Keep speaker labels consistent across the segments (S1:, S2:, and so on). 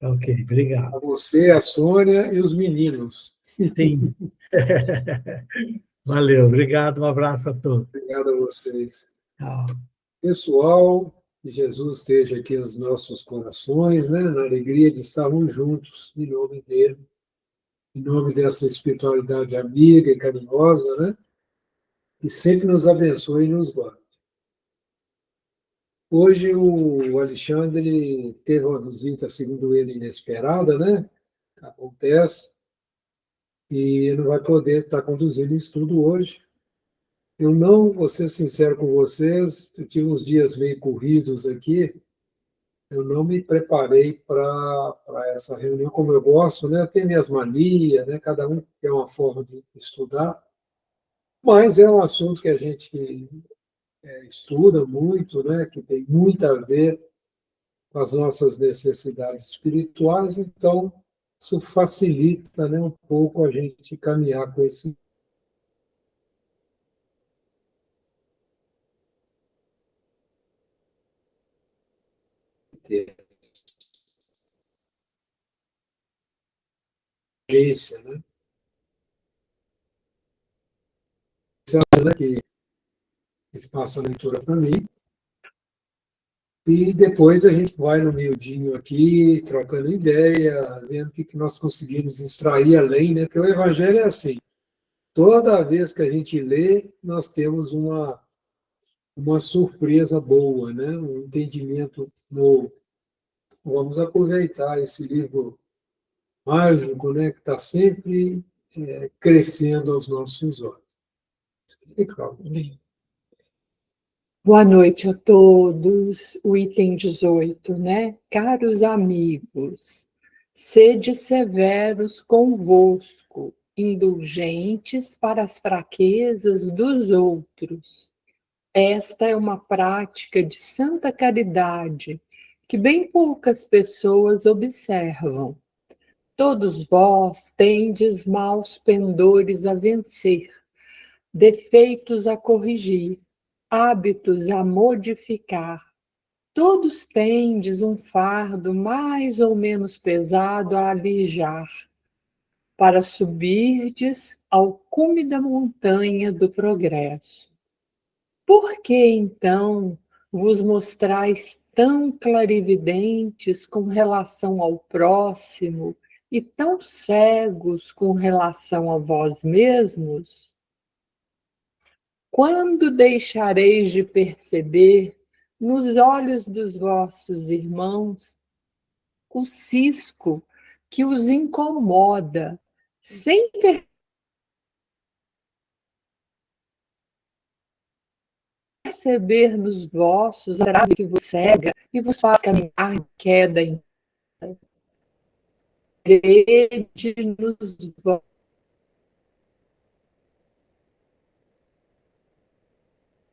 S1: Ok,
S2: A
S1: obrigado.
S2: você, a Sônia e os meninos.
S1: Sim. Valeu, obrigado, um abraço a todos.
S2: Obrigado a vocês.
S1: Tchau.
S2: Pessoal, que Jesus esteja aqui nos nossos corações, né? Na alegria de estarmos juntos, em nome dele, em nome dessa espiritualidade amiga e carinhosa, né? Que sempre nos abençoe e nos guarde. Hoje o Alexandre teve uma visita, segundo ele, inesperada, né? Acontece, e não vai poder estar conduzindo isso tudo hoje. Eu não, vou ser sincero com vocês, eu tive uns dias meio corridos aqui, eu não me preparei para essa reunião como eu gosto, né? Tem minhas manias, né? Cada um tem uma forma de estudar, mas é um assunto que a gente estuda muito, né? Que tem muito a ver com as nossas necessidades espirituais, então isso facilita, né, um pouco a gente caminhar com esse texto, né? Que faça a leitura para mim. E depois a gente vai no miudinho aqui, trocando ideia, vendo o que nós conseguimos extrair além, né? Porque o Evangelho é assim, toda vez que a gente lê, nós temos uma surpresa boa, né? Um entendimento novo. Vamos aproveitar esse livro mágico, né? Que está sempre crescendo aos nossos olhos.
S3: Boa noite a todos. O item 18, né? Caros amigos, sede severos convosco, indulgentes para as fraquezas dos outros. Esta é uma prática de santa caridade que bem poucas pessoas observam. Todos vós tendes maus pendores a vencer, defeitos a corrigir, hábitos a modificar. Todos tendes um fardo mais ou menos pesado a alijar, para subirdes ao cume da montanha do progresso. Por que, então, vos mostrais tão clarividentes com relação ao próximo e tão cegos com relação a vós mesmos? Quando deixareis de perceber, nos olhos dos vossos irmãos, o cisco que os incomoda, sem perceber nos vossos a trave que vos cega e vos faz caminhar em queda em crede nos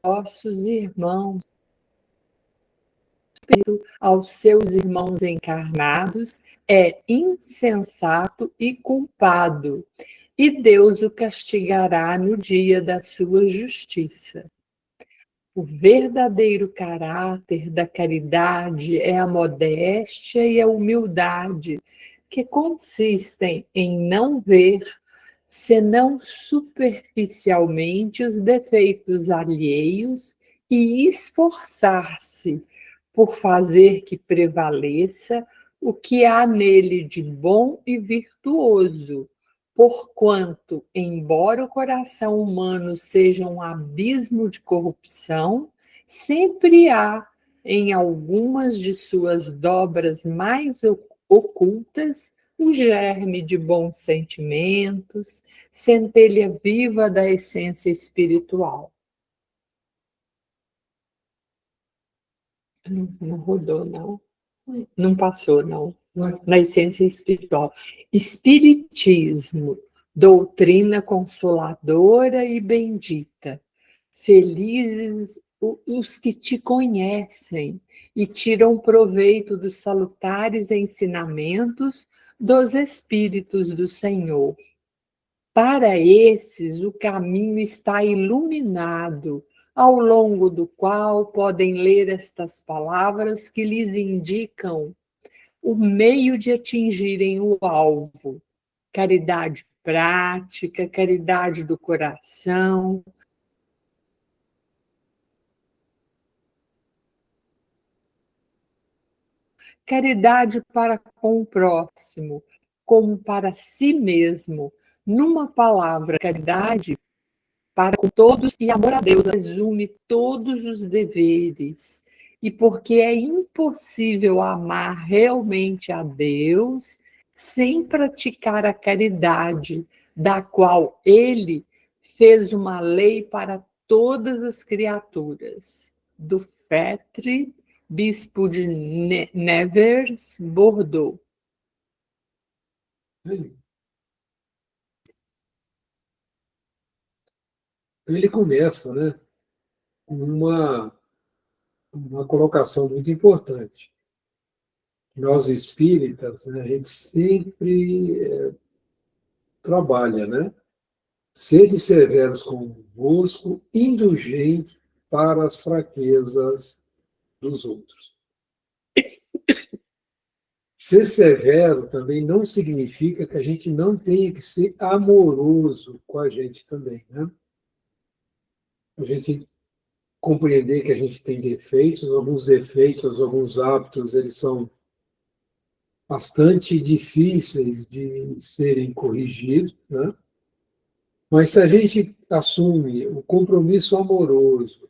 S3: vossos irmãos, aos seus irmãos encarnados, é insensato e culpado, e Deus o castigará no dia da sua justiça. O verdadeiro caráter da caridade é a modéstia e a humildade, que consistem em não ver, senão superficialmente, os defeitos alheios e esforçar-se por fazer que prevaleça o que há nele de bom e virtuoso, porquanto, embora o coração humano seja um abismo de corrupção, sempre há, em algumas de suas dobras mais ocultas, o germe de bons sentimentos, centelha viva da essência espiritual. Não rodou, não. Não passou, não. Na essência espiritual. Espiritismo, doutrina consoladora e bendita. Felizes os que te conhecem e tiram proveito dos salutares ensinamentos dos Espíritos do Senhor. Para esses, o caminho está iluminado, ao longo do qual podem ler estas palavras que lhes indicam o meio de atingirem o alvo. Caridade prática, caridade do coração. Caridade para com o próximo, como para si mesmo. Numa palavra, caridade para com todos e amor a Deus resume todos os deveres. E porque é impossível amar realmente a Deus sem praticar a caridade, da qual ele fez uma lei para todas as criaturas. Do Fetre, bispo de Nevers, Bordeaux.
S2: Ele começa, né, com uma colocação muito importante. Nós espíritas, né, a gente sempre trabalha, né? Sede severos convosco, indulgente para as fraquezas dos outros. Ser severo também não significa que a gente não tenha que ser amoroso com a gente também, né? A gente compreender que a gente tem defeitos, alguns hábitos, eles são bastante difíceis de serem corrigidos, né? Mas se a gente assume o compromisso amoroso,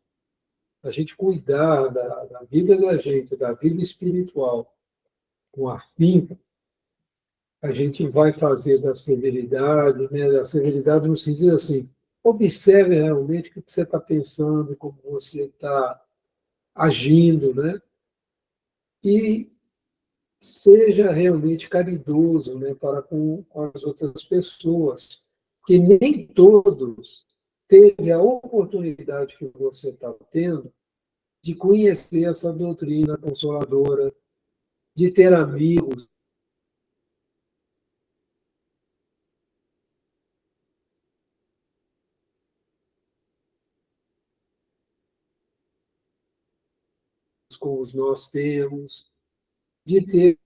S2: a gente cuidar da vida da gente, da vida espiritual, com afinco, a gente vai fazer da severidade, né? Da severidade no sentido assim, observe realmente o que você está pensando, como você está agindo, né? E seja realmente caridoso, né, para com as outras pessoas, que nem todos teve a oportunidade que você está tendo de conhecer essa doutrina consoladora, de ter amigos como nós temos, de ter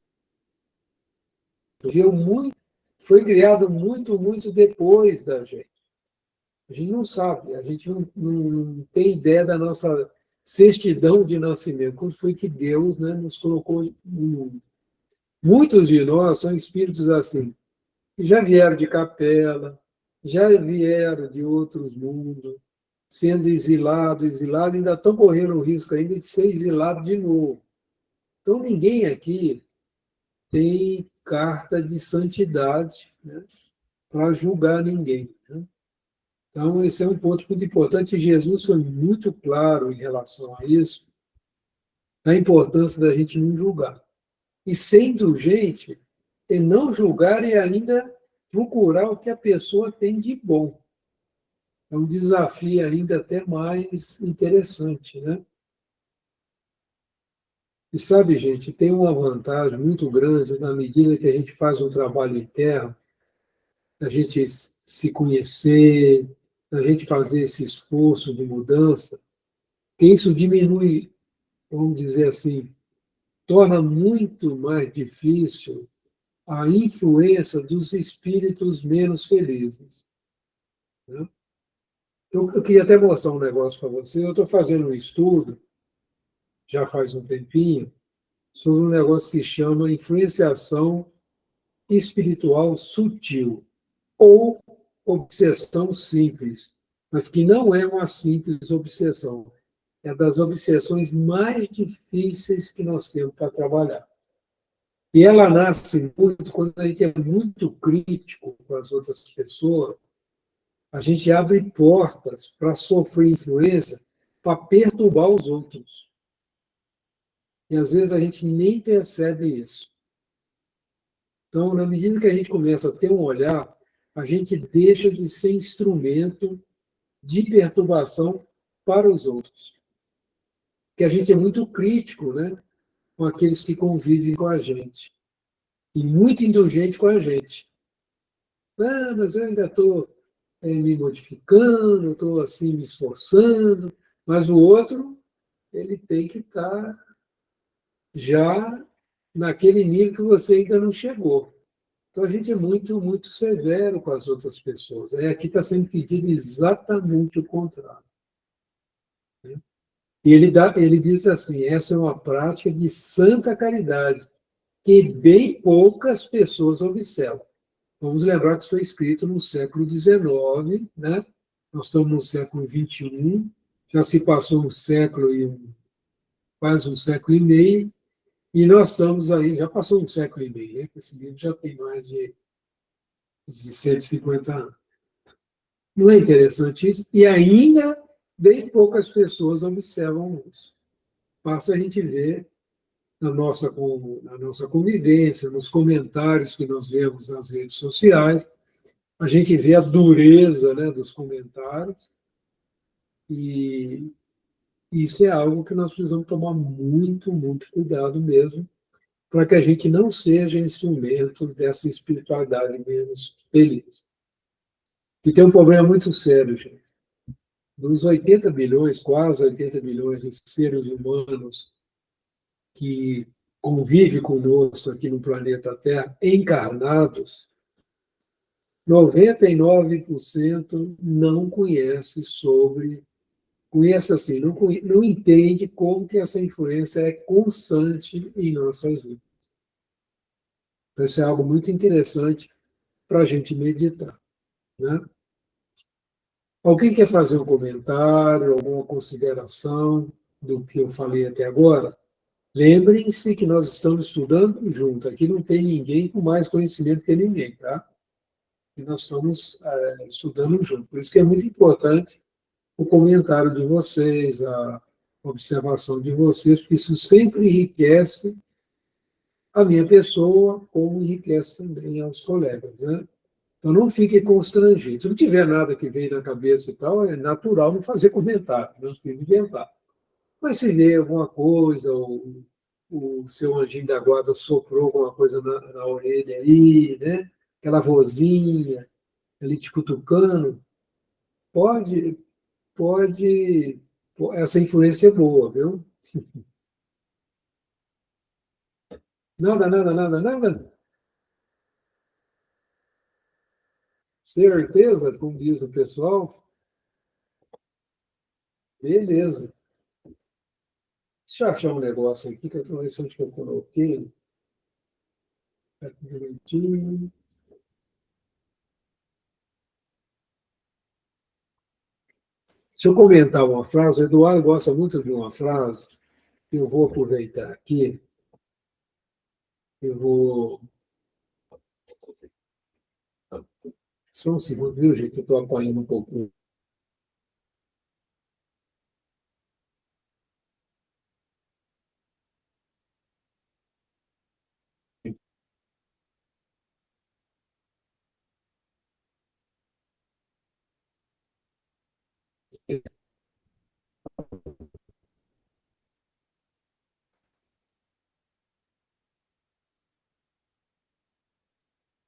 S2: viu muito, foi criado muito depois da gente. A gente não sabe, a gente não tem ideia da nossa certidão de nascimento, quando foi que Deus, né, nos colocou no mundo. Muitos de nós são espíritos assim, que já vieram de capela, já vieram de outros mundos, sendo exilado, ainda estão correndo o risco ainda de ser exilado de novo. Então, ninguém aqui tem carta de santidade, né, para julgar ninguém, né? Então, esse é um ponto muito importante. Jesus foi muito claro em relação a isso, a importância da gente não julgar. E ser indulgente é não julgar e ainda procurar o que a pessoa tem de bom. É um desafio ainda até mais interessante, né? E sabe, gente, tem uma vantagem muito grande na medida que a gente faz um trabalho interno, a gente se conhecer, a gente fazer esse esforço de mudança, que isso diminui, vamos dizer assim, torna muito mais difícil a influência dos espíritos menos felizes, né? Então, eu queria até mostrar um negócio para você. Eu estou fazendo um estudo, já faz um tempinho, sobre um negócio que chama influenciação espiritual sutil, ou obsessão simples, mas que não é uma simples obsessão. É das obsessões mais difíceis que nós temos para trabalhar. E ela nasce muito quando a gente é muito crítico com as outras pessoas, a gente abre portas para sofrer influência, para perturbar os outros. E às vezes a gente nem percebe isso. Então, na medida que a gente começa a ter um olhar, a gente deixa de ser instrumento de perturbação para os outros. Porque a gente é muito crítico, né, com aqueles que convivem com a gente. E muito indulgente com a gente. Ah, mas eu ainda estou me modificando, estou assim me esforçando, mas o outro ele tem que estar já naquele nível que você ainda não chegou. Então, a gente é muito, muito severo com as outras pessoas. Aqui está sendo pedido exatamente o contrário. E ele diz assim, essa é uma prática de santa caridade, que bem poucas pessoas observam. Vamos lembrar que isso foi escrito no século XIX, né? Nós estamos no século XXI, já se passou um século e quase um século e meio, e nós estamos aí, já passou um século e meio, né? Esse livro já tem mais de 150 anos. Não é interessante isso? E ainda bem poucas pessoas observam isso. Basta a gente ver na nossa convivência, nos comentários que nós vemos nas redes sociais, a gente vê a dureza, né, dos comentários, e isso é algo que nós precisamos tomar muito, muito cuidado mesmo, para que a gente não seja instrumento dessa espiritualidade menos feliz. E tem um problema muito sério, gente. Dos 80 bilhões, quase 80 bilhões de seres humanos que convivem conosco aqui no planeta Terra, encarnados, 99% não conhece assim, não entende como que essa influência é constante em nossas vidas. Então, isso é algo muito interessante para a gente meditar, né? Alguém quer fazer um comentário, alguma consideração do que eu falei até agora? Lembrem-se que nós estamos estudando junto. Aqui não tem ninguém com mais conhecimento que ninguém, tá? E nós estamos estudando junto. Por isso que é muito importante o comentário de vocês, a observação de vocês, porque isso sempre enriquece a minha pessoa, como enriquece também aos colegas, né? Então, não fique constrangido. Se não tiver nada que veio na cabeça e tal, é natural não fazer comentário, não precisa inventar. Mas se vê alguma coisa, o seu anjinho da guarda soprou alguma coisa na orelha aí, né? Aquela vozinha ali te cutucando, pode, essa influência é boa, viu? Nada, nada, nada, nada. Certeza, como diz o pessoal? Beleza. Deixa eu achar um negócio aqui, que eu não sei onde que eu coloquei. Aqui direitinho. Se eu comentar uma frase, o Eduardo gosta muito de uma frase, eu vou aproveitar aqui, eu vou... Só um segundo, viu, gente? Eu estou apanhando um pouquinho.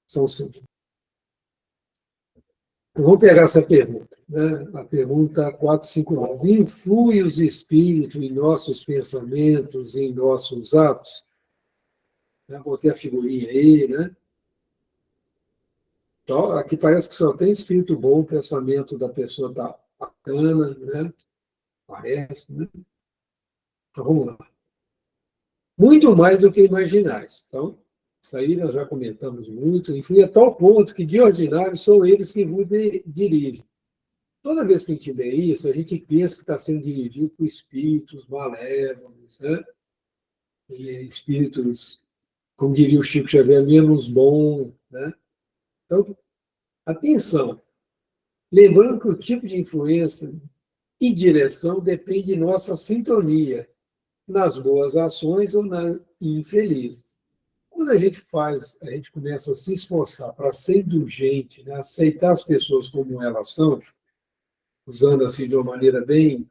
S2: Só um segundo. Vamos pegar essa pergunta, né? A pergunta 459. Influem os espíritos em nossos pensamentos, em nossos atos? Botei a figurinha aí, né? Então, aqui parece que só tem espírito bom, o pensamento da pessoa está bacana, né? Parece, né? Então, vamos lá. Muito mais do que imaginais. Então, isso aí nós já comentamos muito, influi a tal ponto que, de ordinário, são eles que vos dirigem. Toda vez que a gente vê isso, a gente pensa que está sendo dirigido por espíritos malévolos, né? E espíritos, como diria o Chico Xavier, menos bom, né? Então, atenção. Lembrando que o tipo de influência e direção depende de nossa sintonia nas boas ações ou na infeliz. Quando a gente começa a se esforçar para ser indulgente, né? Aceitar as pessoas como elas são, usando assim de uma maneira bem,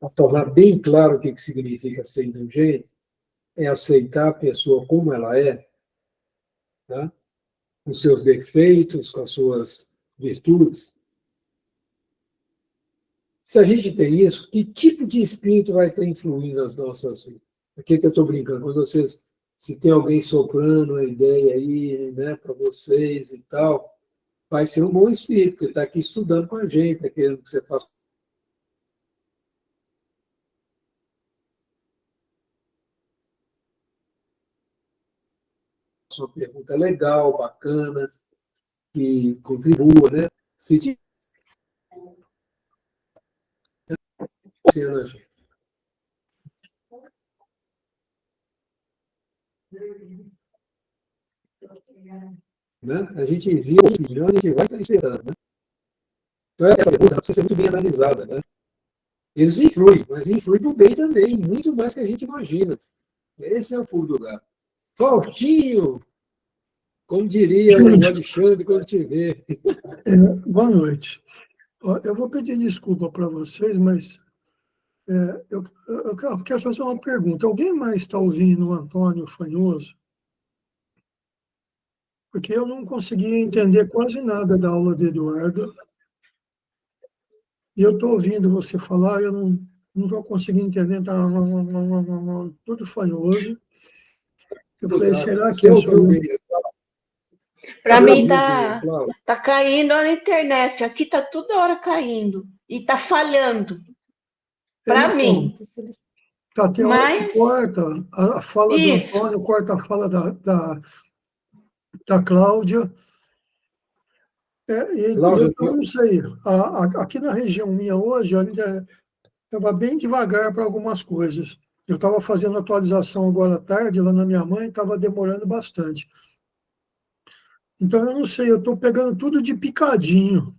S2: a tornar bem claro o que significa ser indulgente, é aceitar a pessoa como ela é, né? Com seus defeitos, com as suas virtudes. Se a gente tem isso, que tipo de espírito vai estar influindo nas nossas vidas? Aqui que eu estou brincando, quando vocês Se tem alguém soprando a ideia aí, né, para vocês e tal, vai ser um bom espírito, porque está aqui estudando com a gente, está querendo que você faça uma pergunta legal, bacana, que contribua, né? Se tiver a gente. Né? A gente envia a opinião, a gente vai estar esperando. Né? Então, essa pergunta precisa ser muito bem analisada. Né? Eles influem, mas influem para o bem também, muito mais que a gente imagina. Esse é o pulo do gato. Faustinho, como diria o Alexandre quando te vê.
S4: Boa noite. Eu vou pedir desculpa para vocês, mas eu quero fazer uma pergunta. Alguém mais está ouvindo o Antônio Fanhoso? Porque eu não consegui entender quase nada da aula de Eduardo. E eu estou ouvindo você falar, eu não estou conseguindo entender, está tudo fanhoso. Eu falei, será que
S2: Você
S4: é
S2: ouviu
S4: só...
S2: bem?
S5: Para mim
S2: Ouviu bem, Cláudio?
S5: tá caindo a internet. Aqui tá toda hora caindo e tá falhando. Para mim.
S4: Tá, tem hora que
S5: Mas-
S4: corta a fala do
S5: Isso.
S4: Antônio, corta a fala da Cláudia.
S2: Cláudia,
S4: Eu não sei. Aqui na região minha hoje, a internet estava bem devagar para algumas coisas. Eu estava fazendo atualização agora à tarde, lá na minha mãe, estava demorando bastante. Então, eu não sei, eu estou pegando tudo de picadinho.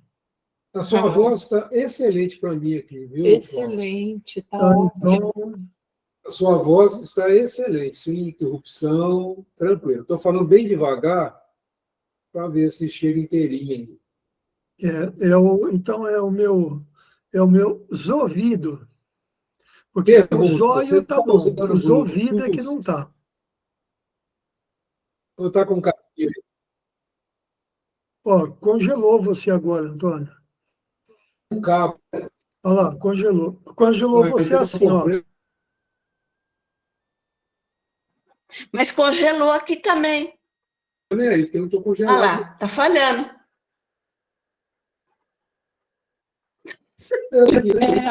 S2: a sua voz está excelente para mim aqui, viu, Cláudio?
S3: Excelente, tá
S4: Tá?
S3: ótimo.
S4: Então,
S2: A sua voz está excelente, sem interrupção, tranquilo. Estou falando bem devagar para ver se chega inteirinho aí.
S4: então é o meu ouvido. Porque o
S2: Pergunta,
S4: zóio
S2: você
S4: está
S2: tá
S4: bom,
S2: usando
S4: os ouvidos é que não está.
S2: Ou está com carteira?
S4: Ó, congelou você agora, Antônio.
S2: Um cabo.
S4: Olha lá, congelou. Congelou você assim, ó.
S5: Mas congelou aqui também.
S2: Aí, porque eu não estou
S5: Olha
S2: congelado.
S5: lá, tá falhando.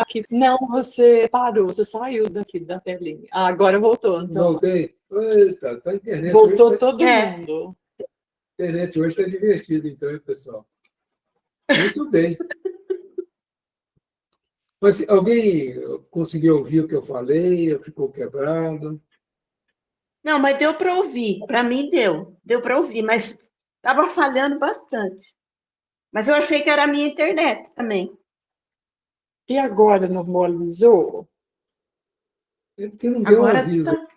S3: Aqui. Não, você parou, você saiu daqui da telinha. Agora voltou, então.
S2: Voltei. Eita, tá a internet.
S3: Voltou
S2: hoje,
S3: todo
S5: É.
S3: mundo.
S2: a internet hoje está divertida, então, hein, pessoal? Muito bem. Mas alguém conseguiu ouvir o que eu falei? Ficou quebrado?
S5: Não, mas deu para ouvir. Para mim deu. Deu para ouvir, mas estava falhando bastante. Mas eu achei que era a minha internet também.
S3: E agora normalizou?
S2: É porque não deu
S5: Agora
S2: aviso.
S5: tá.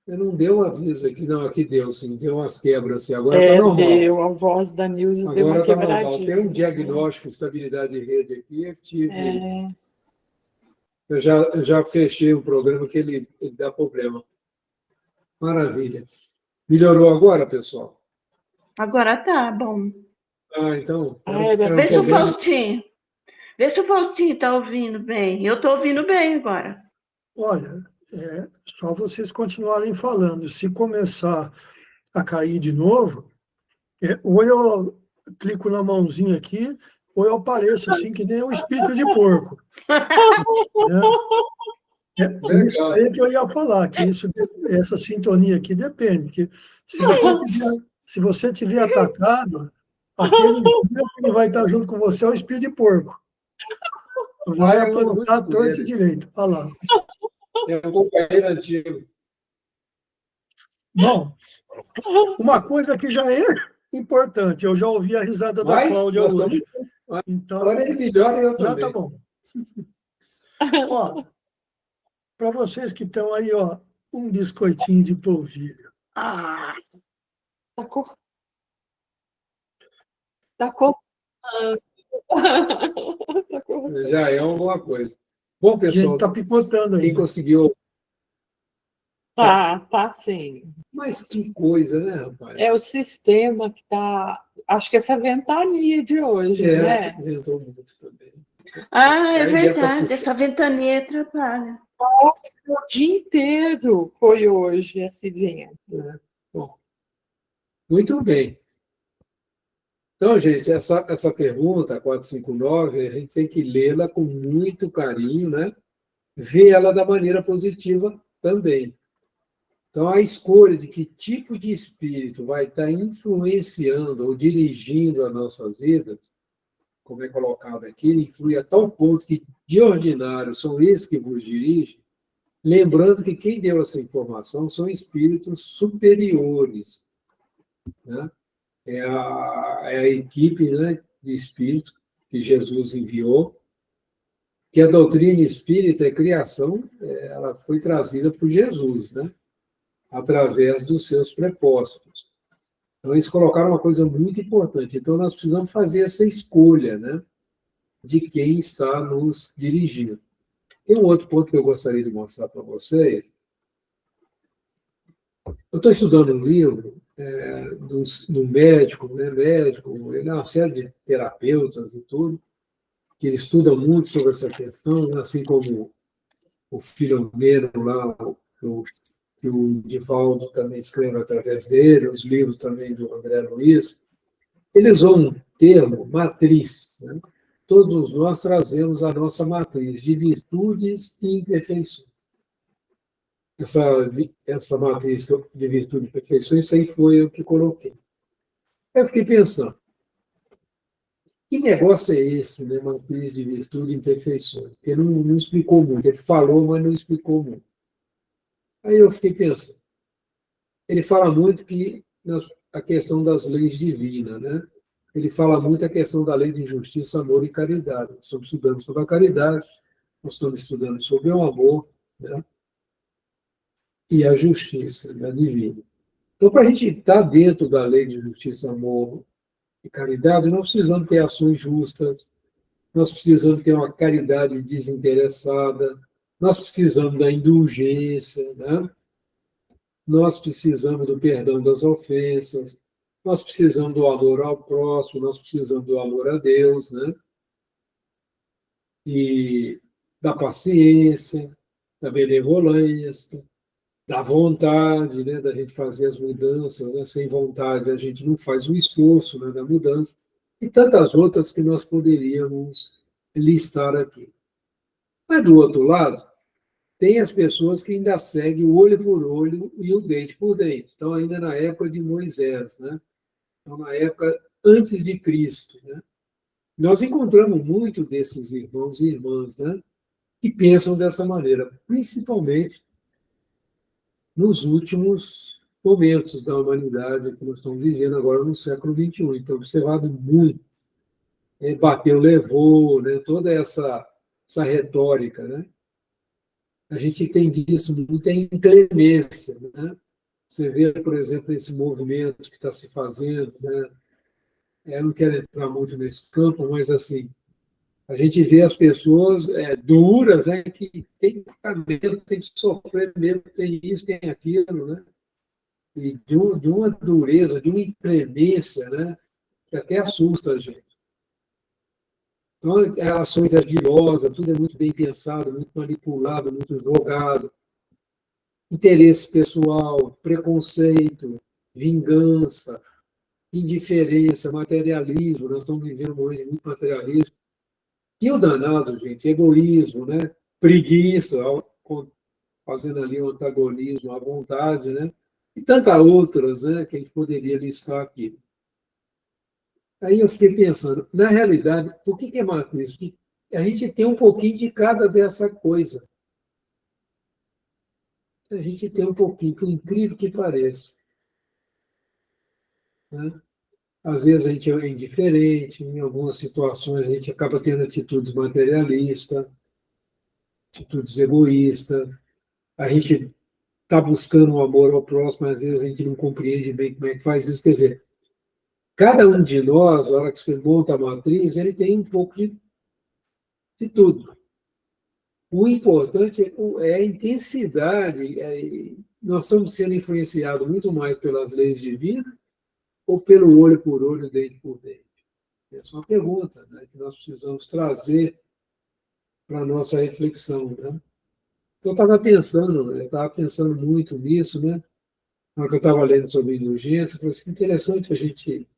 S2: Eu não deu aviso aqui. Não, aqui deu, sim. Deu umas quebras. Assim. Agora está normal.
S3: Deu, a voz da Nilce deu uma
S2: Agora está normal.
S3: quebradinha.
S2: Tem um diagnóstico de estabilidade de rede aqui. Eu tive.
S3: É,
S2: Eu já fechei o programa que ele dá problema. Maravilha. Melhorou agora, pessoal?
S5: Agora tá, bom.
S2: Então.
S3: Vê
S5: Vê se o Faustinho. Vê se o Faustinho está ouvindo bem. Eu estou ouvindo bem agora.
S4: Olha, só vocês continuarem falando. Se começar a cair de novo, ou eu clico na mãozinha aqui, ou eu apareço assim, que nem um espírito de porco. Isso aí que eu ia falar, que essa sintonia aqui depende. Que se você tiver atacado, aquele que vai estar junto com você é o espírito de porco. Vai apontar torto e direito. Olha lá.
S2: É um companheiro antigo.
S4: Bom, uma coisa que já é importante, eu já ouvi a risada da Cláudia hoje. Então,
S2: agora ele melhora e eu
S4: já
S2: também.
S4: tá bom. Ó, para vocês que estão aí, ó, um biscoitinho de polvilho.
S3: tá cortando. Tá cortando.
S2: Já é alguma coisa. Bom,
S4: A
S2: pessoal,
S4: gente tá picotando
S2: quem
S4: aí.
S2: conseguiu...
S3: Tá sim.
S2: Mas que coisa, né, rapaz?
S3: É o sistema que tá. Acho que essa ventania de hoje, né?
S2: Ventou muito também.
S5: Ah, é
S2: Aí deve tá
S5: verdade.
S2: puxando.
S5: Essa ventania atrapalha.
S3: O dia inteiro foi hoje esse evento.
S2: Bom, muito bem. Então, gente, essa pergunta, 459, a gente tem que lê-la com muito carinho, né? Ver ela da maneira positiva também. Então, a escolha de que tipo de espírito vai estar influenciando ou dirigindo as nossas vidas, como é colocado aqui, ele influi a tal ponto que, de ordinário, são esses que vos dirigem, lembrando que quem deu essa informação são espíritos superiores, né? É a equipe, né, de espírito que Jesus enviou, que a doutrina espírita é criação, ela foi trazida por Jesus, né, através dos seus prepósitos. Então, eles colocaram uma coisa muito importante. Então, nós precisamos fazer essa escolha, né, de quem está nos dirigindo. Tem um outro ponto que eu gostaria de mostrar para vocês. Eu estou estudando um livro do médico, né? Médico, ele é uma série de terapeutas e tudo, que ele estuda muito sobre essa questão, assim como o Filomeno lá, que o Divaldo também escreve através dele, os livros também do André Luiz. Ele usou um termo, matriz, né? Todos nós trazemos a nossa matriz de virtudes e imperfeições. Essa matriz de virtude e perfeição, isso aí foi o que coloquei. Eu fiquei pensando, que negócio é esse, né, matriz de virtude e imperfeições? Porque não explicou muito. Ele falou, mas não explicou muito. Aí eu fiquei pensando. Ele fala muito que a questão das leis divinas, né? Ele fala muito a questão da lei de justiça, amor e caridade. Nós estamos estudando sobre a caridade, nós estamos estudando sobre o amor, né? E a justiça, né, divina. Então, para a gente estar dentro da lei de justiça, amor e caridade, nós precisamos ter ações justas, nós precisamos ter uma caridade desinteressada, nós precisamos da indulgência, né? Nós precisamos do perdão das ofensas, nós precisamos do amor ao próximo, nós precisamos do amor a Deus, né? E da paciência, da benevolência, da vontade, né, da gente fazer as mudanças, né? Sem vontade a gente não faz o esforço, né, da mudança, e tantas outras que nós poderíamos listar aqui. Mas, do outro lado, tem as pessoas que ainda seguem o olho por olho e o dente por dente. Então, ainda na época de Moisés, né? Então, na época antes de Cristo, né? Nós encontramos muito desses irmãos e irmãs, né, que pensam dessa maneira, principalmente nos últimos momentos da humanidade que nós estamos vivendo agora no século XXI. Então, observado muito, bateu, levou, né, toda essa retórica, né? A gente tem visto muita inclemência, né? Você vê, por exemplo, esse movimento que está se fazendo, né? Eu não quero entrar muito nesse campo, mas assim, a gente vê as pessoas duras, né, que tem medo, tem que sofrer mesmo, tem isso, tem aquilo, né? E de uma dureza, de uma inclemência, né, que até assusta a gente. Então, ações ardilosas, tudo é muito bem pensado, muito manipulado, muito jogado. Interesse pessoal, preconceito, vingança, indiferença, materialismo. Nós estamos vivendo um momento de muito materialismo. E o danado, gente, egoísmo, né? Preguiça, fazendo ali um antagonismo à vontade, né? E tantas outras, né, que a gente poderia listar aqui. Aí eu fiquei pensando, na realidade, por que é matriz? Porque a gente tem um pouquinho de cada dessa coisa. A gente tem um pouquinho, por incrível que pareça. Né? Às vezes a gente é indiferente, em algumas situações a gente acaba tendo atitudes materialistas, atitudes egoístas, a gente está buscando o amor ao próximo, mas às vezes a gente não compreende bem como é que faz isso. Quer dizer, cada um de nós, na hora que você monta a matriz, ele tem um pouco de tudo. O importante é a intensidade. Nós estamos sendo influenciados muito mais pelas leis divinas ou pelo olho por olho, dente por dente? Essa é uma pergunta, né, que nós precisamos trazer para a nossa reflexão. Né? eu estava pensando muito nisso, né? Na hora que eu estava lendo sobre indulgência, eu falei assim, interessante a gente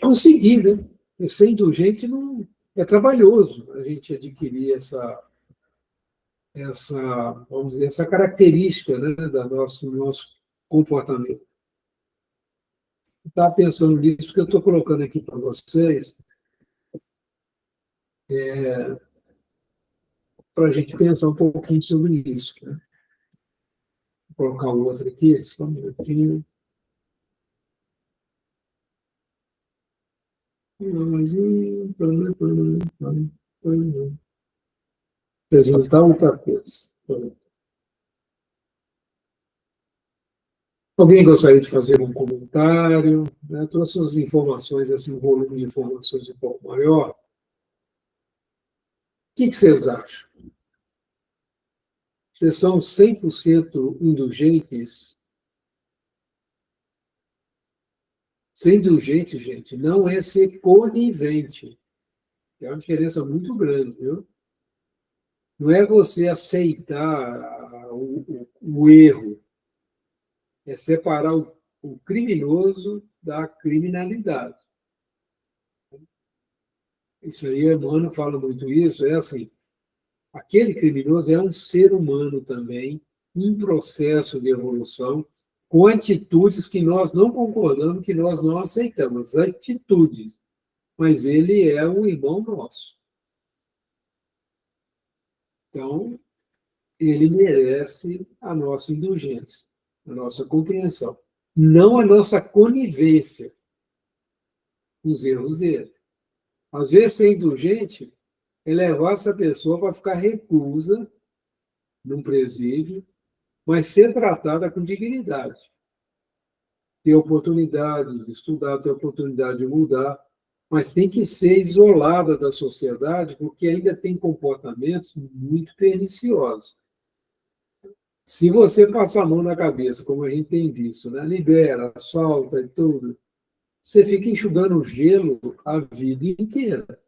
S2: conseguir, né? E ser indulgente não é trabalhoso a gente adquirir vamos dizer, essa característica, né, da nosso comportamento. Estava pensando nisso porque eu estou colocando aqui para vocês, para a gente pensar um pouquinho sobre isso, né? Vou colocar um outro aqui, só um minutinho. Apresentar outra coisa. Alguém gostaria de fazer um comentário? Né? Trouxe as informações, assim, um volume de informações um pouco maior. O que vocês acham? Vocês são 100% indulgentes? Ser indulgente, gente, não é ser conivente. É uma diferença muito grande, viu? Não é você aceitar o erro, é separar o criminoso da criminalidade. Isso aí, Emmanuel fala muito isso, é assim, aquele criminoso é um ser humano também, em processo de evolução, com atitudes que nós não concordamos, que nós não aceitamos, atitudes, mas ele é um irmão nosso. Então, ele merece a nossa indulgência, a nossa compreensão, não a nossa conivência com os erros dele. Às vezes, ser indulgente é levar essa pessoa para ficar reclusa num presídio, mas ser tratada com dignidade. Ter oportunidade de estudar, ter oportunidade de mudar, mas tem que ser isolada da sociedade, porque ainda tem comportamentos muito perniciosos. Se você passar a mão na cabeça, como a gente tem visto, né? Libera, solta e tudo, você fica enxugando gelo a vida inteira.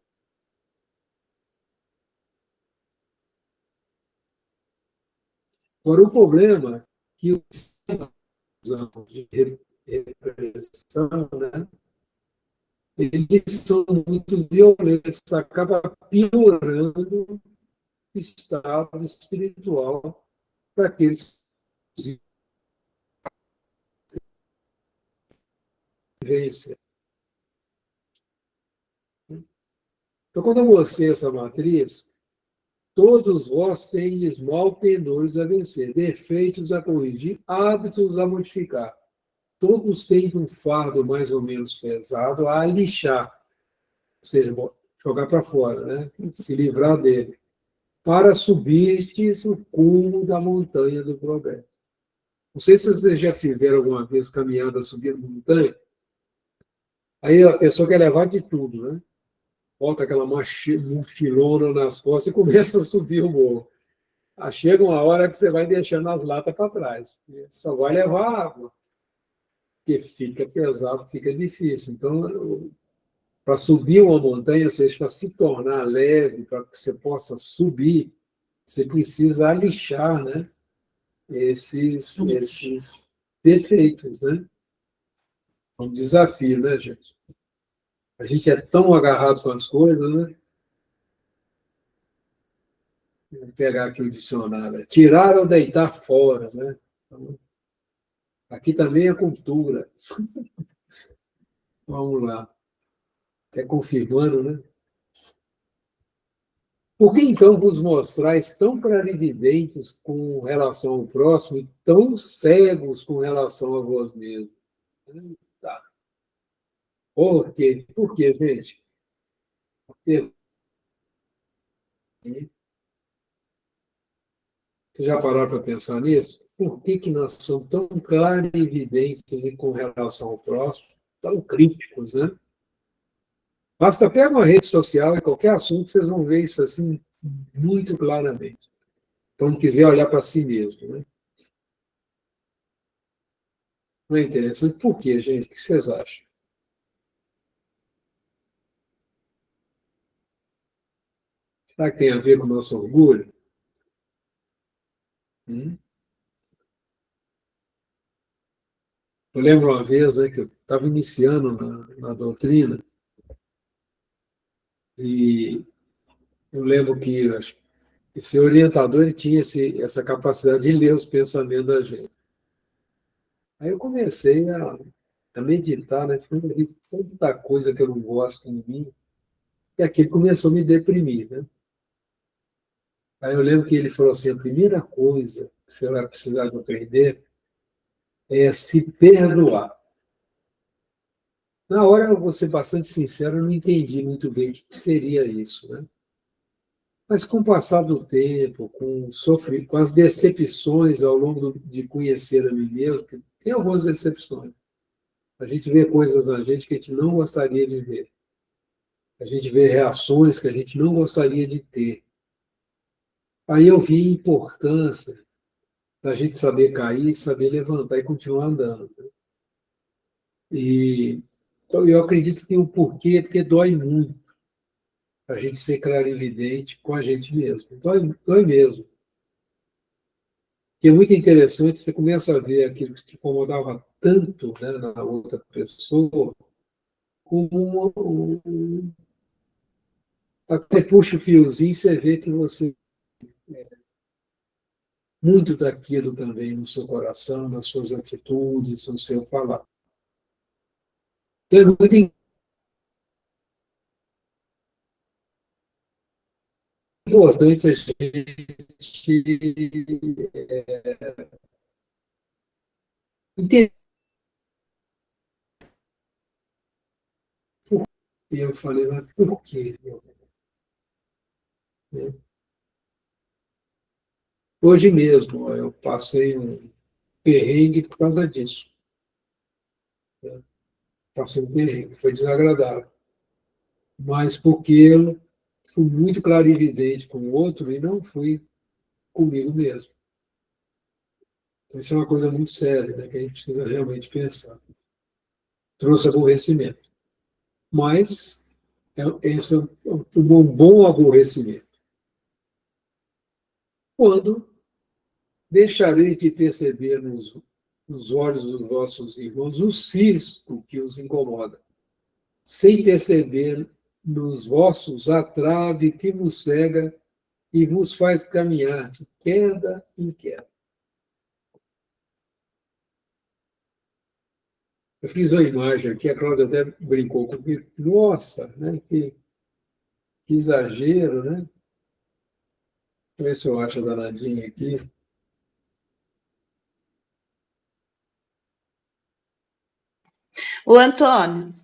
S2: Agora, o problema é que os de repressão, né? Eles são muito violentos, acaba piorando o estado espiritual daqueles que vencem. Então, quando eu mostrei essa matriz, todos vós tendes mal pendores a vencer, defeitos a corrigir, hábitos a modificar. Todos têm um fardo mais ou menos pesado a lixar, ou seja, jogar para fora, né? Se livrar dele, para subirtes o cume da montanha do progresso. Não sei se vocês já fizeram alguma vez caminhada subindo montanha, aí a pessoa quer levar de tudo, né? Bota aquela mochilona nas costas e começa a subir o morro. Aí chega uma hora que você vai deixando as latas para trás. Só vai levar água, porque fica pesado, fica difícil. Então, para subir uma montanha, ou seja, para se tornar leve, para que você possa subir, você precisa alixar, né, esses defeitos, né? É um desafio, né, gente? A gente é tão agarrado com as coisas, né? Vou pegar aqui o dicionário. Tirar ou deitar fora, né? Então, aqui também é cultura. Vamos lá. Até confirmando, né? Por que então vos mostrais tão clarividentes com relação ao próximo e tão cegos com relação a vós mesmos? Tá. Por quê? Por quê, gente? Porque você já parou para pensar nisso? Por que nós somos tão clarividentes e com relação ao próximo, tão críticos, né? Basta pegar uma rede social e qualquer assunto, vocês vão ver isso assim muito claramente. Então, não quiser olhar para si mesmo, né? Não é interessante? Por quê, gente? O que vocês acham? Será que tem a ver com o nosso orgulho? Hum. Eu lembro uma vez, né, que eu estava iniciando na doutrina, e eu lembro que esse orientador ele tinha essa capacidade de ler os pensamentos da gente. Aí eu comecei a meditar, né? Falei, tanta coisa que eu não gosto em mim, e aquilo começou a me deprimir, né? Aí eu lembro que ele falou assim, a primeira coisa que você vai precisar de aprender é se perdoar. Na hora, eu vou ser bastante sincero, eu não entendi muito bem o que seria isso, né? Mas com o passar do tempo, com as decepções ao longo de conhecer a mim mesmo, que tem algumas decepções. A gente vê coisas na gente que a gente não gostaria de ver. A gente vê reações que a gente não gostaria de ter. Aí eu vi a importância da gente saber cair, saber levantar e continuar andando, né? E então, eu acredito que o porquê é porque dói muito a gente ser clarividente com a gente mesmo. Dói mesmo. E é muito interessante, você começa a ver aquilo que te incomodava tanto, né, na outra pessoa, como até puxa o fiozinho e você vê que você muito daquilo também no seu coração, nas suas atitudes, no seu falar. Então, é muito importante a gente entender. E eu falei, mas por quê? Hoje mesmo, eu passei um perrengue por causa disso. Passei um perrengue, foi desagradável. Mas porque eu fui muito clarividente com o outro e não fui comigo mesmo. Então, isso é uma coisa muito séria, né, que a gente precisa realmente pensar. Trouxe aborrecimento. Mas esse é um bom aborrecimento. Quando deixareis de perceber nos olhos dos vossos irmãos o cisco que os incomoda, sem perceber nos vossos a trave que vos cega e vos faz caminhar de queda em queda. Eu fiz uma imagem aqui, a Cláudia até brincou comigo. Nossa, né? Que exagero, né? Deixa eu ver se eu acho a danadinha aqui.
S5: Ô, Antônio,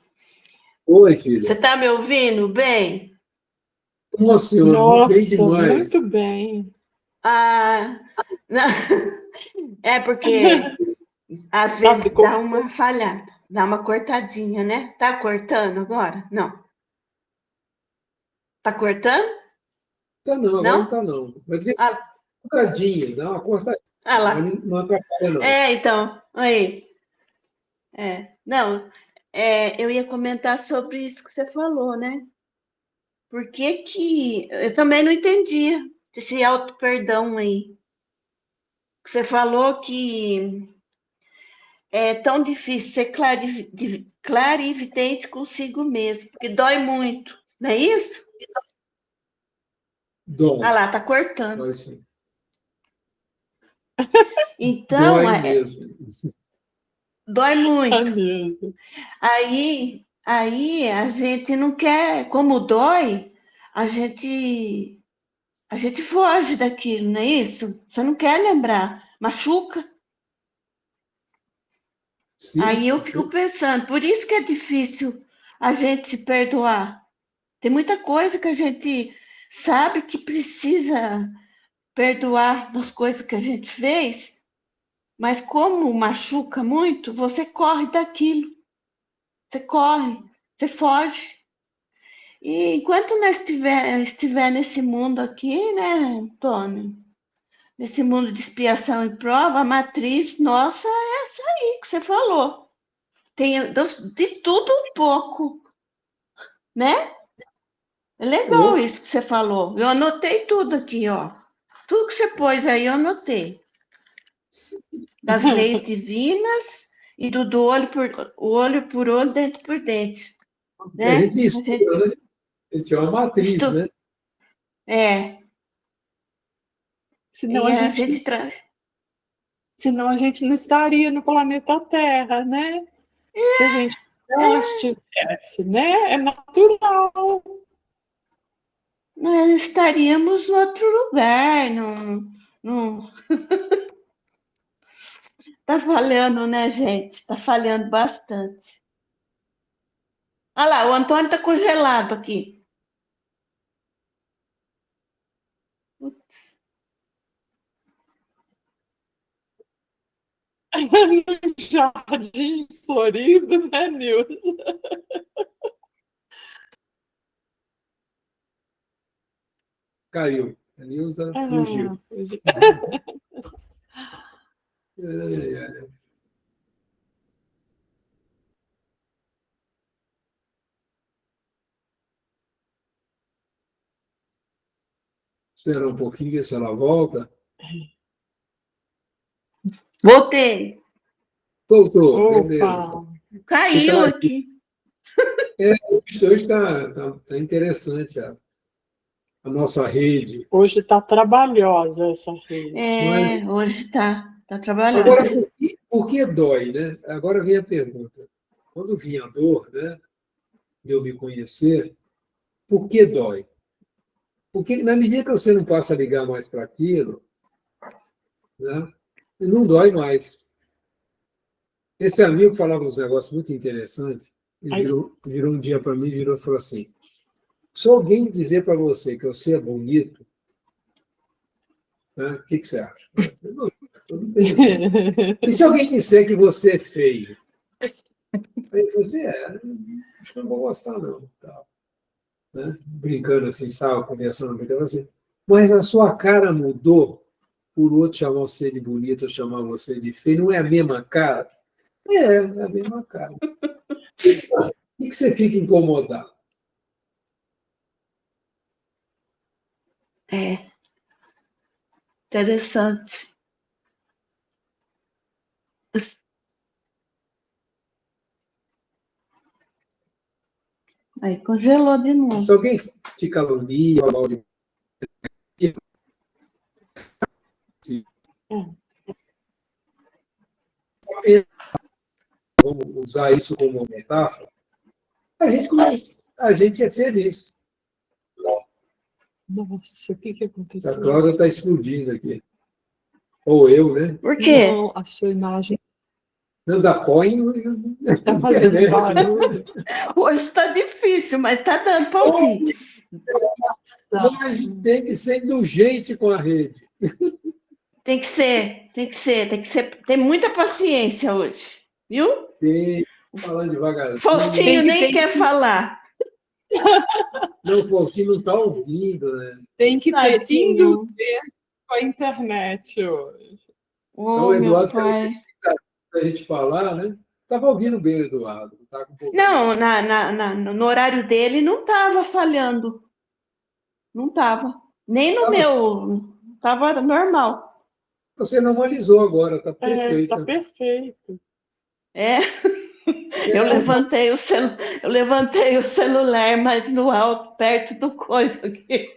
S2: Oi,
S5: você
S2: filha.
S5: está me ouvindo bem?
S2: Nossa senhora, bem
S3: Nossa,
S2: demais.
S3: muito bem.
S5: Ah, não. É porque às vezes dá uma falhada, dá uma cortadinha, né? Tá cortando agora? Não. Tá cortando?
S2: Tá não, agora não
S5: Não?
S2: tá não. Mas vê se
S5: Ah,
S2: cortadinha, dá uma cortadinha,
S5: ah
S2: mas
S5: lá.
S2: não atrapalha não.
S5: É, então, aí. Não, eu ia comentar sobre isso que você falou, né? Por que que eu também não entendia esse auto-perdão aí? Você falou que é tão difícil ser clarividente consigo mesmo, que dói muito, não é isso? Ah
S2: Dói,
S5: lá, tá cortando.
S2: dói sim.
S5: Então,
S2: Dói mesmo.
S5: dói
S3: É
S5: muito.
S3: mesmo.
S5: Aí a gente não quer, como dói, a gente foge daquilo, não é isso? Você não quer lembrar, machuca.
S2: Sim,
S5: Aí eu fico
S2: machuca.
S5: pensando, por isso que é difícil a gente se perdoar. Tem muita coisa que a gente sabe que precisa perdoar das coisas que a gente fez, mas como machuca muito, você corre daquilo. Você corre, você foge. E enquanto nós estiver nesse mundo aqui, né, Antônio? Nesse mundo de expiação e prova, a matriz nossa é essa aí que você falou. Tem de tudo um pouco, né? É legal
S2: Oh,
S5: isso que você falou. Eu anotei tudo aqui, ó. Tudo que você pôs aí, eu anotei. das leis divinas e do olho por olho, dente por dente.
S2: A
S5: Né?
S2: gente mistura, né? A gente é uma matriz,
S5: Estu-
S2: né?
S3: Senão
S5: E
S3: a
S5: a
S3: gente,
S5: gente traz.
S3: senão a gente não estaria no planeta Terra, né? Se a gente não estivesse, né? É natural.
S5: Nós estaríamos em outro lugar. Não... Tá falhando, né, gente? Tá falhando bastante. Olha lá, o Antônio tá congelado aqui.
S3: No jardim florido, né, Nilson?
S2: Caiu. A Nilza fugiu. Ai, ai. Espera um pouquinho, ver se ela volta.
S5: Voltei.
S2: Voltou, beleza.
S3: Opa!
S5: Caiu aqui.
S2: Hoje está interessante a nossa rede.
S3: Hoje está trabalhosa essa rede.
S5: Hoje tá
S2: Agora,
S5: trabalhando.
S2: por que dói, né? Agora vem a pergunta. Quando vinha a dor, né, de eu me conhecer, por que dói? Porque na medida que você não passa a ligar mais para aquilo, né, não dói mais. Esse amigo falava uns negócios muito interessantes, ele virou um dia para mim e falou assim: se alguém dizer para você que você é bonito, né, o que você acha? Eu falei, não, tudo bem. E se alguém disser que você é feio? Aí ele falou assim, acho que eu não vou gostar, não. Tal, né? Brincando assim, estava conversando, brincando assim. Mas a sua cara mudou por outro chamar você de bonito ou chamar você de feio? Não é a mesma cara? É a mesma cara. Por que você fica incomodado?
S5: Interessante. Aí congelou de novo.
S2: Se alguém te calunia, fala mal de vamos usar isso como metáfora, a gente é feliz.
S3: Nossa, o que
S2: A
S3: aconteceu?
S2: Cláudia está explodindo aqui. Ou eu, né?
S5: Por quê?
S3: Não, a sua imagem
S2: Não dá põe
S3: está fazendo barulho.
S5: Hoje está difícil, mas está dando para ouvir.
S2: Mas a gente tem que ser indulgente com a rede.
S5: Tem que ser. Tem muita paciência hoje, viu?
S2: Tem, falando devagarzinho.
S5: Faustinho nem quer falar.
S2: Não, o Faustinho não está ouvindo, né?
S3: Tem que ter
S5: Tadinho.
S3: indulgência com a internet hoje.
S2: Então,
S5: Ô,
S2: o
S5: meu
S2: Eduardo,
S5: pai.
S2: para a gente falar, né? Estava ouvindo bem o Eduardo. Tá com um pouco...
S5: Não, no horário dele não estava falhando. Não estava. Nem no meu. Estava normal.
S2: Você normalizou agora, está perfeito.
S3: Está perfeito.
S5: Eu levantei o celular, mas no alto, perto do coisa aqui.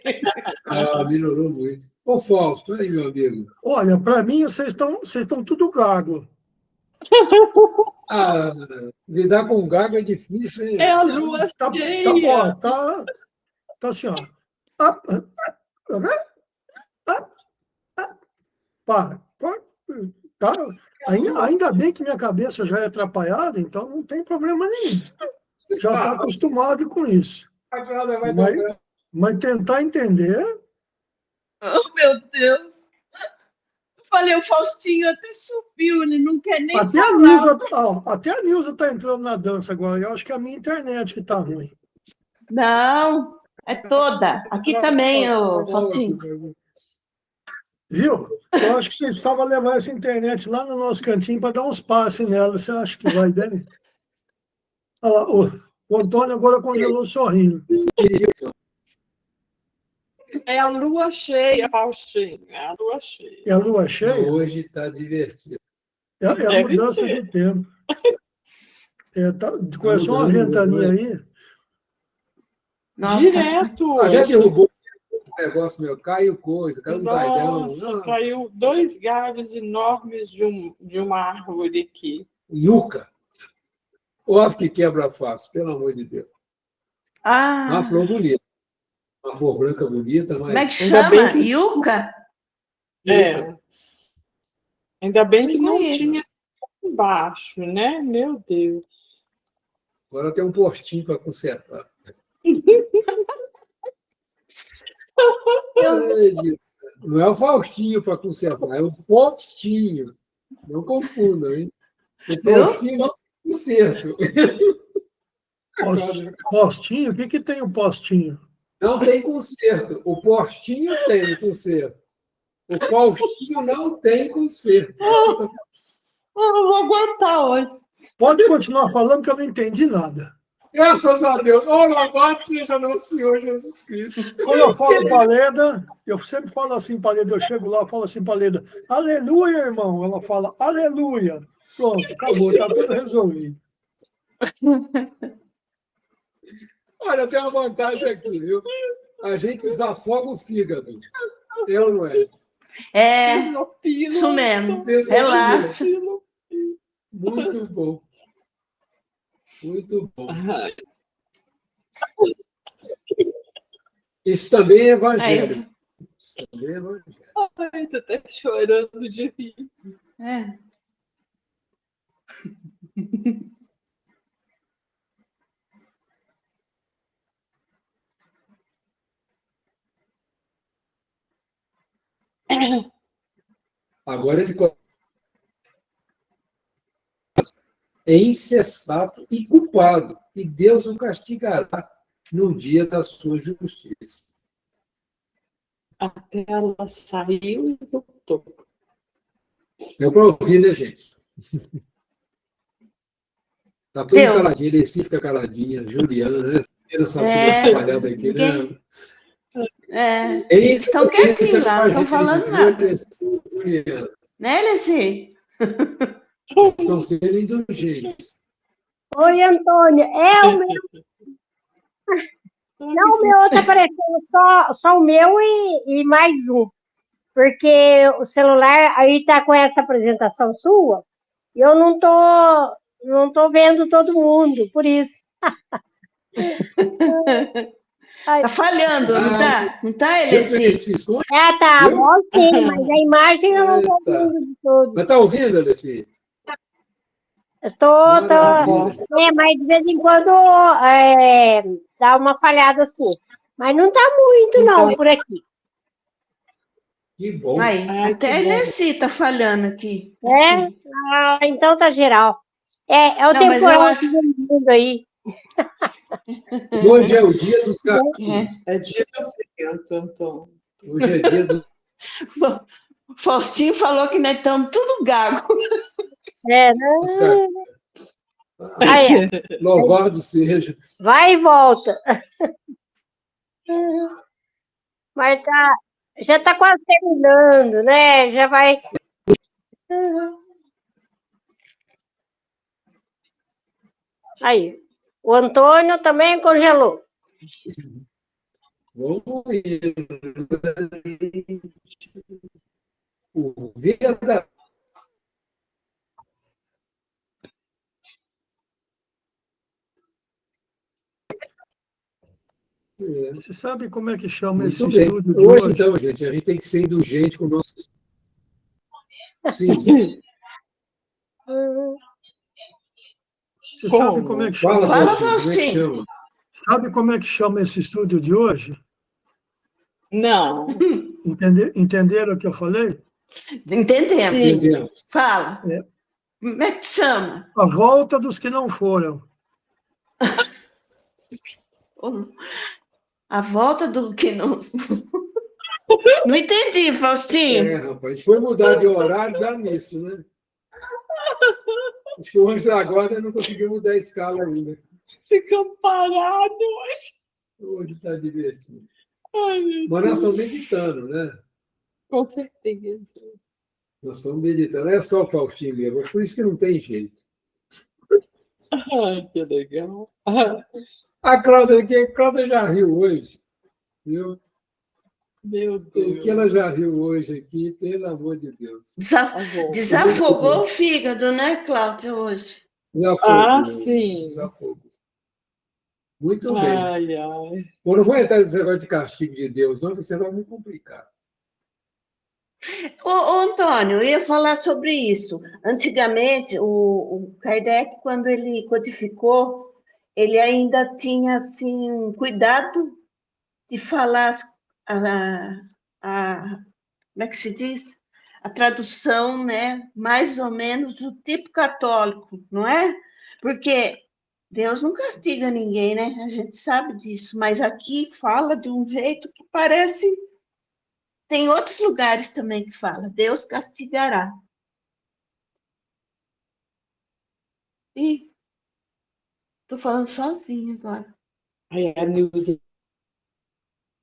S2: Melhorou muito. Ô, Fausto, aí, meu amigo.
S4: Olha, para mim, vocês estão tudo gago.
S2: Lidar com gago é difícil, hein?
S3: É a lua cheia.
S4: Tá assim, ó. Para. Tá. Ainda bem que minha cabeça já é atrapalhada, então não tem problema nenhum. Já está acostumado com isso.
S2: A Cláudia vai dobrar.
S4: Mas tentar entender.
S5: Oh, meu Deus! Eu falei, o Faustinho até subiu, ele não quer nem falar.
S4: Até a Nilza está entrando na dança agora. Eu acho que é a minha internet que está ruim.
S5: Não, é toda. Aqui também, ô Faustinho.
S4: Viu? Eu acho que você precisava levar essa internet lá no nosso cantinho para dar uns passes nela. Você acha que vai bem? Olha lá, o Antônio agora congelou sorrindo.
S3: É a lua cheia, Faustinho. É a lua cheia.
S4: É a lua cheia?
S2: Hoje está divertido.
S4: É a
S3: Deve
S4: mudança
S3: ser.
S4: de tempo. Começou uma
S2: mudando,
S4: ventania
S2: né?
S4: aí.
S5: Nossa,
S3: Direto
S2: Ah, já
S3: hoje.
S2: derrubou o negócio meu, caiu coisa, caiu um galhão.
S3: Nossa,
S2: Ah,
S3: caiu 2 galhos enormes de uma árvore aqui.
S2: Yuca. Olha que quebra fácil, pelo amor de Deus. É uma
S5: ah,
S2: flor bonita. Uma flor branca bonita,
S5: como é que
S2: mas.
S3: Ainda bem
S5: chama?
S3: que-
S5: Yuca?
S3: É. Ainda bem que não
S5: Conheço.
S3: tinha embaixo, né? Meu Deus.
S2: Agora tem um postinho para consertar. Ai, Deus. Não é o Faustinho para consertar, é o postinho. Não confundam, hein? O postinho não tem conserto.
S4: Postinho? O que tem o postinho?
S2: Não tem conserto. O postinho tem conserto. O Faustinho não tem conserto.
S5: Eu não vou aguentar hoje.
S4: Pode continuar falando que eu não entendi nada.
S2: Graças a Deus. Oh, louvado seja nosso Senhor Jesus Cristo.
S4: Quando eu falo para a Leda, eu sempre falo assim para a Leda, eu chego lá e falo assim para a Leda, aleluia, irmão. Ela fala, aleluia. Pronto, acabou, está tudo resolvido.
S2: Olha, tem uma vantagem aqui, viu? A gente desafoga o fígado. Eu não é.
S5: É,
S3: Desopila,
S5: isso mesmo.
S2: Desopila.
S5: Relaxa.
S2: Muito bom. Muito bom.
S3: Ai,
S2: Isso também é evangelho.
S5: Aí,
S2: Isso também é evangelho.
S3: ai, tô até chorando de rir.
S5: é.
S2: Agora ele é insensato e culpado, e Deus o castigará no dia da sua justiça.
S3: Até ela saiu e voltou.
S2: É para ouvir, né, gente? Tá tudo
S5: Deu.
S2: caladinho, Leci fica caladinha, Juliana, né? Essa
S5: É,
S2: espalhada aqui, né?
S5: ninguém- É,
S2: Ei,
S5: estão
S2: você
S5: quietinhos lá, não
S2: com a
S5: estão
S2: gente,
S5: falando
S2: viu,
S5: nada.
S2: Leci, Juliana?
S5: Né, Leci?
S2: Estão sendo indulgentes.
S6: Oi, Antônio. O meu tá aparecendo só o meu e mais um. Porque o celular aí tá com essa apresentação sua e eu não tô vendo todo mundo, por isso.
S5: Tá falhando, não tá? Não tá,
S2: Eu
S5: Leci?
S2: se esconde?
S6: Tá, a
S2: Viu?
S6: voz sim, mas a imagem eu não tô
S2: Eita.
S6: vendo de todos.
S2: Mas tá ouvindo, Leci?
S6: Estou.
S2: Maravilha.
S6: Mas de vez em quando dá uma falhada assim. Mas não tá muito, não, por aqui.
S2: Que bom.
S5: Aí,
S3: Ai,
S5: até
S3: que
S5: a
S3: bom.
S5: Leci tá falhando aqui.
S6: É? Então tá geral. É o
S5: Não, mas eu
S6: temporal
S5: acho-
S6: que vem vindo aí.
S2: Hoje é o dia dos gatinhos.
S3: É dia do evento, Antônio.
S2: Hoje é dia dos
S5: Faustinho falou que nós estamos tudo gago.
S6: Né?
S2: gatinhos.
S6: Aí,
S2: Louvado seja.
S6: vai e volta. Mas já tá quase terminando, né? Já vai. Aí, o Antônio também congelou.
S2: Vamos ir. O verdadeiro.
S4: Você sabe como é que chama esse
S2: Muito bem.
S4: estúdio de
S2: Hoje,
S4: hoje?
S2: então, gente, a gente tem que ser indulgente com o nosso. Sim.
S4: Você sabe como é que chama?
S2: Fala,
S5: Fala,
S2: Faustinho, como é que
S5: Faustinho.
S2: chama?
S4: Sabe como é que chama esse estúdio de hoje?
S3: Não.
S4: Entenderam o que eu falei?
S5: Entendemos.
S3: Sim.
S2: Entendemos.
S5: Fala.
S4: É.
S5: Como é que chama?
S4: A volta dos que não foram.
S5: A volta do que não. Não entendi, Faustinho.
S2: É, rapaz, a gente foi mudar de horário, dá nisso, né? Acho que hoje agora não conseguiu mudar a escala ainda.
S3: Ficam parados.
S2: Hoje está divertido.
S3: Ai, meu
S2: Mas nós
S3: Deus,
S2: estamos meditando, né?
S3: com certeza.
S2: Nós estamos meditando. É só o Faustinho mesmo, por isso que não tem jeito.
S3: Ai, que legal.
S2: A Cláudia aqui, a Cláudia já riu hoje, viu?
S3: Meu
S2: O que ela
S3: Deus.
S2: já riu hoje aqui, pelo amor de Deus.
S3: Tá bom.
S5: Desafogou o fígado, né, Cláudia, hoje?
S3: Ah,
S2: Desafogou,
S3: sim.
S2: desafogou. Muito bem.
S3: Ai, ai.
S2: Bom, não vou entrar nesse negócio de castigo de Deus, não, porque você vai me complicar.
S5: Ô, Antônio, eu ia falar sobre isso. Antigamente, o Kardec, quando ele codificou, ele ainda tinha assim, um cuidado de falar como é que se diz? A tradução, né, mais ou menos do tipo católico, não é? Porque Deus não castiga ninguém, né? A gente sabe disso, mas aqui fala de um jeito que parece. Tem outros lugares também que fala, Deus castigará. Ih, estou falando sozinha agora.
S3: Ai, a Nilza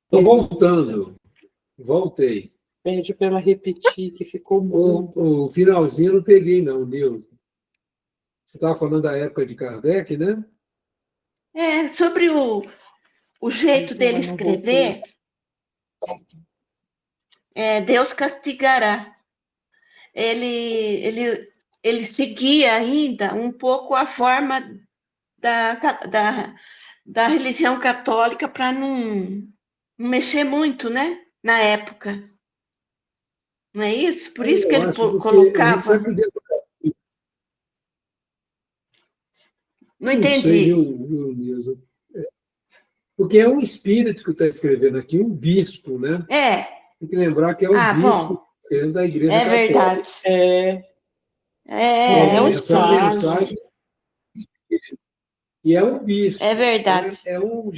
S2: Estou voltando. Voltei.
S3: pede para ela repetir, que ficou muito.
S2: O finalzinho eu não peguei, não, Deus. Você estava falando da época de Kardec, né?
S5: É, sobre o jeito dele
S3: Ela não voltou.
S5: escrever, Deus castigará. Ele seguia ainda um pouco a forma da religião católica para não mexer muito, né? Na época. Não é isso? Por isso que
S2: Eu
S5: ele
S2: acho porque a gente
S5: colocava.
S2: sabe que Deus
S5: Não
S2: não sei,
S5: entendi.
S2: viu, Nilza? Porque é um espírito que está escrevendo aqui, um bispo, né?
S5: É.
S2: Tem que lembrar que é um
S5: Ah,
S2: bispo
S5: bom.
S2: sendo da Igreja
S5: É
S2: Católica.
S5: verdade. É um
S2: Essa é a
S5: espírito.
S2: mensagem. E é um bispo.
S5: É verdade.
S2: É um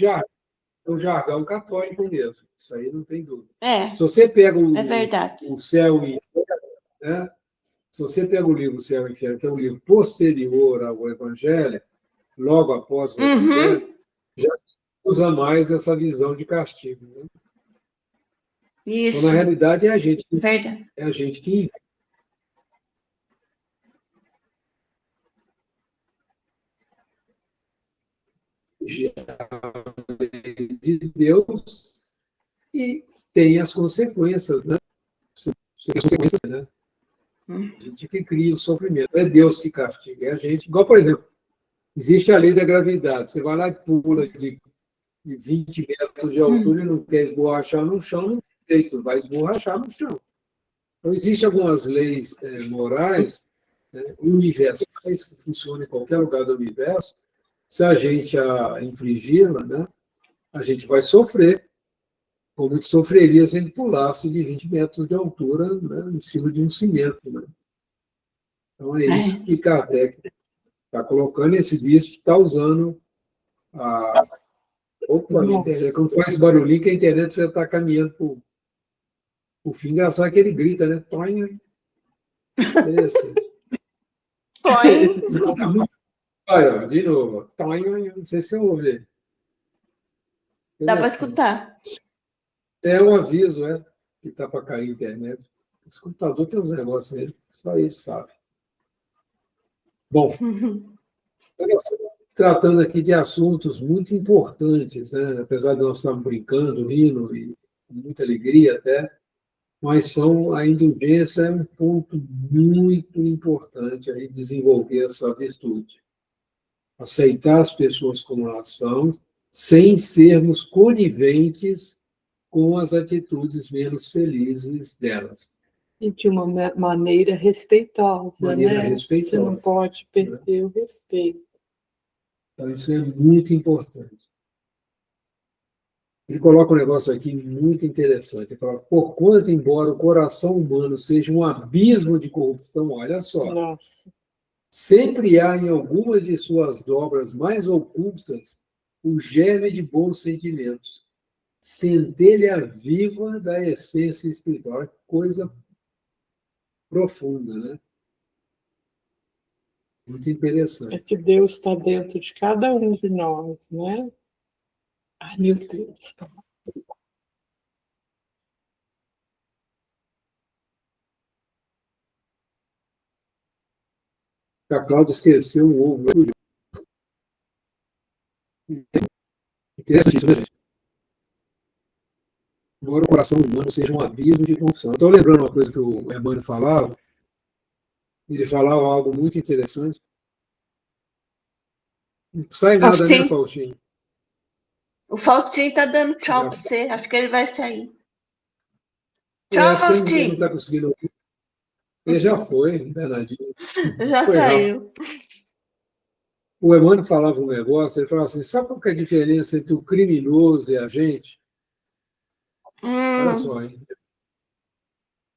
S2: jargão católico mesmo. Isso aí não tem dúvida.
S5: É,
S2: Se você pega
S5: é verdade.
S2: o Céu e né? Se você pega o livro Céu e Inferno, que é um livro posterior ao Evangelho, logo após o Evangelho, já usa mais essa visão de castigo. Né?
S5: Isso.
S2: Então, na realidade,
S5: Verdade.
S2: é a gente que de Deus e tem as consequências, né? Tem as consequências, né? A gente que cria o sofrimento. Não é Deus que castiga, é a gente. Igual, por exemplo, existe a lei da gravidade. Você vai lá e pula de 20 metros de altura e não quer esborrachar no chão, não tem jeito, vai esborrachar no chão. Então, existem algumas leis morais, né, universais, que funcionam em qualquer lugar do universo. Se a gente infringi-la, né, a gente vai sofrer, como que sofreria se ele pulasse de 20 metros de altura, né, em cima de um cimento. Né? Então, é isso que Kardec está colocando, esse bicho está usando a... Opa, a internet, quando faz barulhinho, que a internet já está caminhando para o fim. Engraçado que ele grita, né? Tonho. Interessante.
S5: Tonho.
S2: Olha, de novo. Tonho, não sei se eu ouvi.
S5: Dá para escutar.
S2: É um aviso, que está para cair a internet. Esse computador tem uns negócios nele, só ele sabe. Bom, nós estamos tratando aqui de assuntos muito importantes, né? Apesar de nós estarmos brincando, rindo, e com muita alegria até, mas a indulgência é um ponto muito importante aí desenvolver essa virtude. Aceitar as pessoas como elas são, sem sermos coniventes com as atitudes menos felizes delas.
S3: E de uma maneira respeitosa,
S2: Maneira
S3: né?
S2: respeitosa,
S3: Você não pode perder o respeito.
S2: Então, isso é muito importante. Ele coloca um negócio aqui muito interessante. Ele coloca, porquanto, embora o coração humano seja um abismo de corrupção, olha só,
S3: Nossa.
S2: sempre há em algumas de suas dobras mais ocultas o germe de bons sentimentos, centelha viva da essência espiritual. Que coisa profunda, né? Muito
S3: É
S2: interessante.
S3: que Deus está dentro de cada um de nós, né? Ai, meu Deus.
S2: A Cláudia esqueceu o ovo. Interessantíssimo, né, gente? Embora o coração humano seja um abismo de corrupção. Eu estou lembrando uma coisa que o Emmanuel falava. Ele falava algo muito interessante. Não sai nada, né, Faustinho?
S5: O Faustinho está dando tchau para você. Acho que ele vai sair. Tchau, Faustinho.
S2: Ele não está conseguindo ouvir. Ele já foi, danadinho.
S5: Já
S2: foi
S5: saiu.
S2: Rápido. O Emmanuel falava um negócio, ele falava assim, sabe qual que é a diferença entre o criminoso e a gente? Olha só, hein?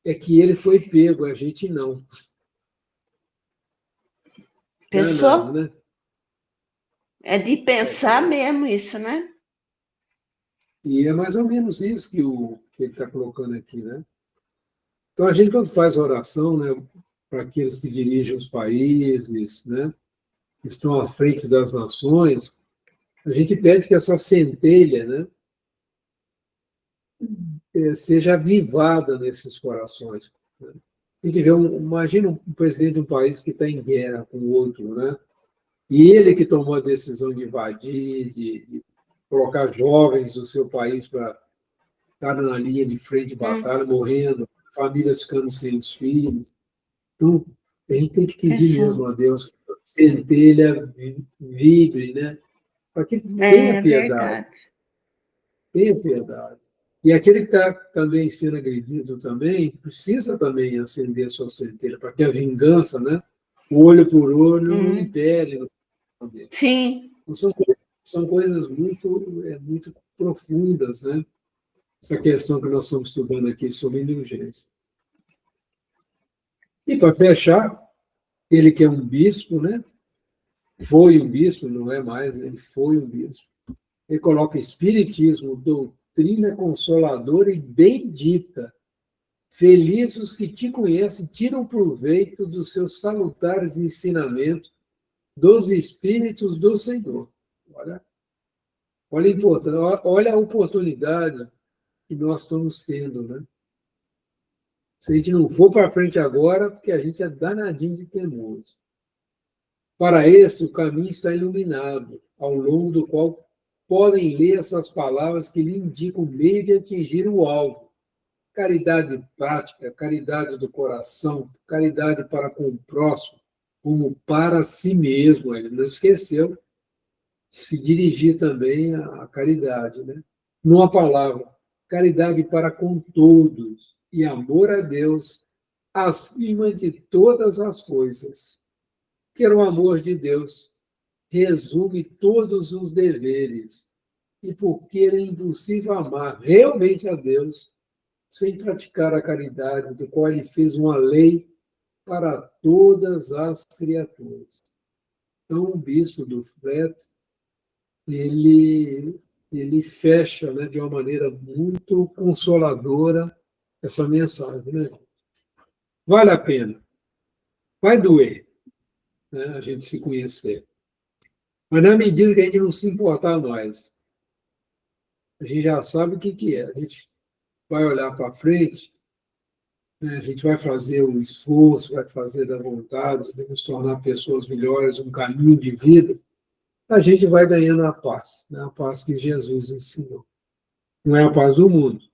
S2: É que ele foi pego, a gente não.
S5: Pensou?
S2: Danado, né?
S5: É de pensar mesmo isso, né?
S2: E é mais ou menos isso que ele está colocando aqui, né? Então, a gente, quando faz oração, né, para aqueles que dirigem os países, né, que estão à frente das nações, a gente pede que essa centelha, né, seja avivada nesses corações. Né? A gente vê imagina um presidente de um país que está em guerra com o outro, né? E ele que tomou a decisão de invadir, de colocar jovens do seu país para estar na linha de frente de batalha, morrendo, famílias ficando sem os filhos. Então, a gente tem que pedir mesmo a Deus que a centelha vibre, né? Para que tenha piedade. Tenha piedade. E aquele que está também sendo agredido também, precisa também acender a sua centelha, para que a vingança, né? Olho por olho, não impere no coração dele.
S5: Sim.
S2: Então, são coisas muito profundas, né? Essa questão que nós estamos estudando aqui sobre indulgência. E, para fechar, ele que é um bispo, né? Foi um bispo, não é mais, ele foi um bispo. Ele coloca espiritismo, doutrina consoladora e bendita. Felizes os que te conhecem, tiram proveito dos seus salutares ensinamentos dos Espíritos do Senhor. Olha a oportunidade que nós estamos tendo, né? Se a gente não for para frente agora, porque a gente é danadinho de teimoso. Para esse, o caminho está iluminado, ao longo do qual podem ler essas palavras que lhe indicam o meio de atingir o alvo. Caridade prática, caridade do coração, caridade para com o próximo, como para si mesmo. Ele não esqueceu de se dirigir também à caridade, né? Numa palavra, caridade para com todos e amor a Deus acima de todas as coisas. Que o amor de Deus resume todos os deveres e porque é impossível amar realmente a Deus sem praticar a caridade, do qual ele fez uma lei para todas as criaturas. Então, o bispo do Flet, ele fecha, né, de uma maneira muito consoladora essa mensagem. Né? Vale a pena. Vai doer, né, a gente se conhecer. Mas na medida que a gente não se importar mais, a gente já sabe o que é. A gente vai olhar para frente, né, a gente vai fazer o esforço, vai fazer da vontade de nos tornar pessoas melhores, um caminho de vida, a gente vai ganhando a paz, né, a paz que Jesus ensinou. Não é a paz do mundo.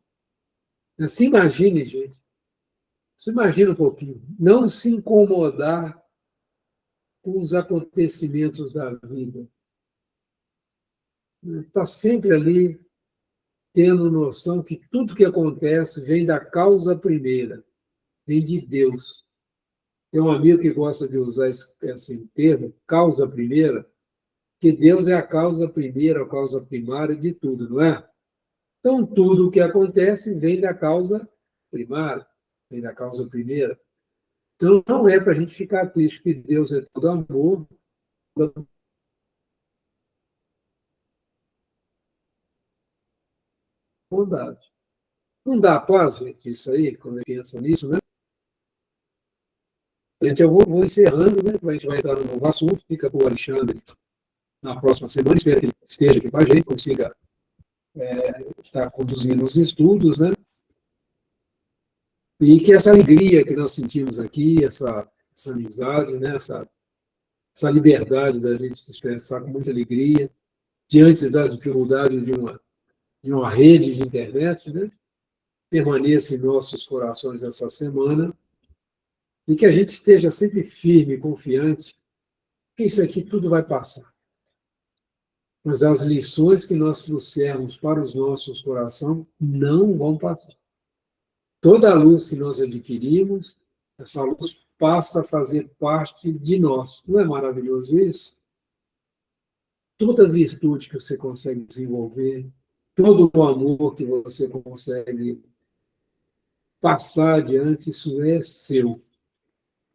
S2: Se imagine, gente, se imagina um pouquinho, não se incomodar com os acontecimentos da vida. Está sempre ali tendo noção que tudo que acontece vem da causa primeira, vem de Deus. Tem um amigo que gosta de usar esse termo, causa primeira, que Deus é a causa primeira, a causa primária de tudo, não é? Então, tudo o que acontece vem da causa primária, vem da causa primeira. Então, não é para a gente ficar triste, porque Deus é todo amor, toda bondade. Não dá paz, gente, isso aí, quando a gente pensa nisso, né? Gente, eu vou encerrando, né? A gente vai entrar no novo assunto, fica com o Alexandre na próxima semana, espero que ele esteja aqui com a gente, consiga estar conduzindo os estudos, né? E que essa alegria que nós sentimos aqui, essa amizade, né? essa liberdade da gente se expressar com muita alegria, diante das dificuldades de uma rede de internet, né? Permaneça em nossos corações essa semana e que a gente esteja sempre firme e confiante que isso aqui tudo vai passar. Mas as lições que nós trouxermos para os nossos corações não vão passar. Toda a luz que nós adquirimos, essa luz passa a fazer parte de nós. Não é maravilhoso isso? Toda virtude que você consegue desenvolver, todo o amor que você consegue passar adiante, isso é seu.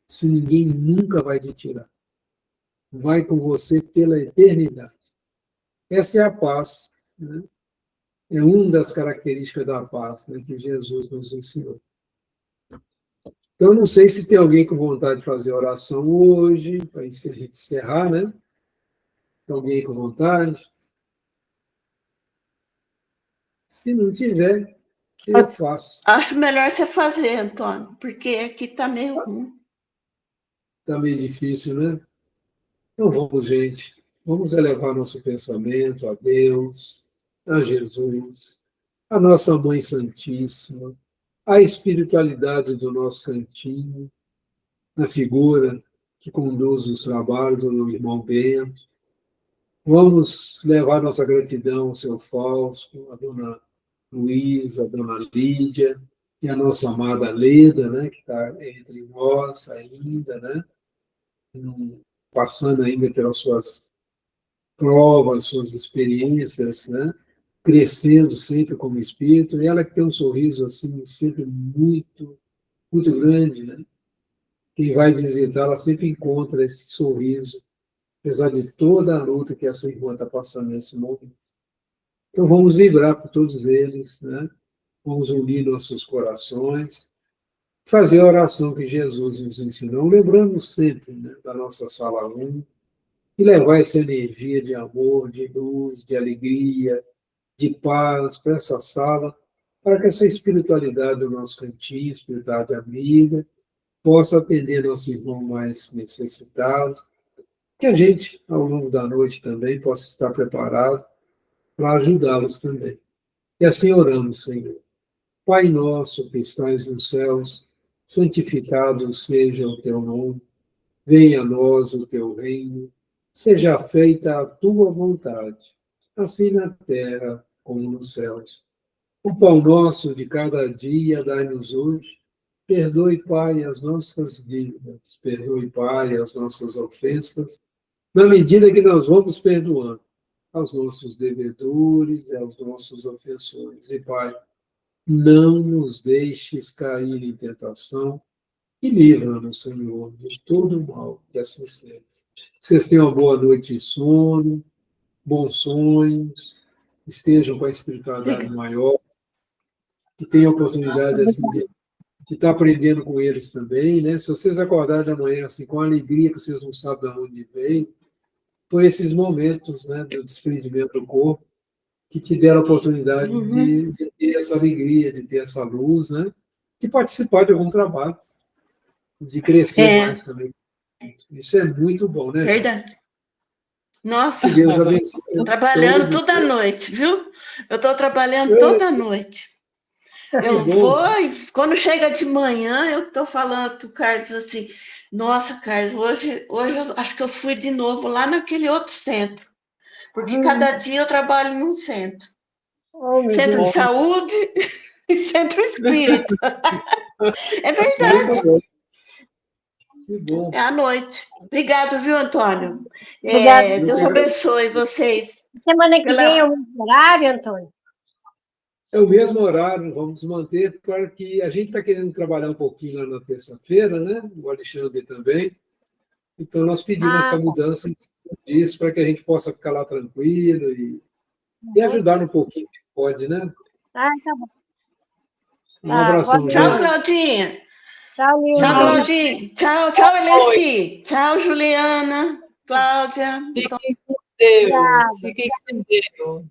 S2: Isso ninguém nunca vai te tirar. Vai com você pela eternidade. Essa é a paz, né? É uma das características da paz, né, que Jesus nos ensinou. Então, não sei se tem alguém com vontade de fazer oração hoje, para a gente encerrar, né? Tem alguém com vontade? Se não tiver, eu faço.
S5: Acho melhor você fazer, Antônio, porque aqui está meio ruim.
S2: Está meio difícil, né? Então vamos, gente. Vamos elevar nosso pensamento a Deus, a Jesus, a nossa Mãe Santíssima, a espiritualidade do nosso cantinho, a figura que conduz os trabalhos do irmão Bento. Vamos levar nossa gratidão ao seu Fausto, a dona Luísa, a dona Lídia e a nossa amada Leda, né, que está entre nós ainda, né, passando ainda pelas suas provas, suas experiências, né, crescendo sempre como espírito, e ela que tem um sorriso assim sempre muito, muito grande, né? Quem vai visitá-la sempre encontra esse sorriso, apesar de toda a luta que essa irmã está passando nesse momento. Então vamos vibrar por todos eles, né? Vamos unir nossos corações, fazer a oração que Jesus nos ensinou, lembrando sempre, né, da nossa sala 1, e levar essa energia de amor, de luz, de alegria, de paz para essa sala, para que essa espiritualidade do nosso cantinho, espiritualidade amiga, possa atender nosso irmão mais necessitado, que a gente, ao longo da noite também, possa estar preparado para ajudá-los também. E assim oramos, Senhor. Pai nosso que estais nos céus, santificado seja o teu nome, venha a nós o teu reino, seja feita a tua vontade, assim na terra como nos céus. O pão nosso de cada dia dai-nos hoje. Perdoe, Pai, as nossas dívidas. Perdoe, Pai, as nossas ofensas, na medida que nós vamos perdoando aos nossos devedores e aos nossos ofensores. E, Pai, não nos deixes cair em tentação e livra-nos, Senhor, de todo o mal, que assim seja. Vocês tenham uma boa noite de sono, bons sonhos, estejam com a espiritualidade maior, que tenham a oportunidade assim, de estar aprendendo com eles também, né? Se vocês acordarem de manhã assim, com alegria que vocês não sabem de onde veio, foi esses momentos, né, do desprendimento do corpo que te deram a oportunidade de ter essa alegria, de ter essa luz, né? De participar de algum trabalho, de crescer mais também. Isso é muito bom, né, gente?
S5: Verdade. Nossa,
S2: Que Deus abençoe.
S5: estou trabalhando toda a noite, viu? Eu estou trabalhando toda a noite. Eu vou, e quando chega de manhã, eu estou falando para o Carlos assim, nossa, Carlos, hoje eu acho que eu fui de novo lá naquele outro centro, porque cada dia eu trabalho num centro. Centro de saúde e centro espírita. É verdade.
S2: Que bom.
S5: É à noite. Obrigado, viu, Antônio?
S6: Obrigada.
S5: Deus abençoe vocês.
S6: Semana que vem é o mesmo horário, Antônio?
S2: É o mesmo horário, vamos manter, para que a gente está querendo trabalhar um pouquinho lá na terça-feira, né? O Alexandre também. Então, nós pedimos essa mudança disso para que a gente possa ficar lá tranquilo e ajudar um pouquinho que pode, né?
S6: Ah, tá bom.
S2: Um abração,
S5: Tchau,
S2: gente.
S5: Claudinha.
S6: Tchau, Nilma.
S5: Tchau, Claudinha. Tchau, Alessi. Tchau, Juliana. Cláudia.
S3: Fiquem com Deus. Fiquem com Deus.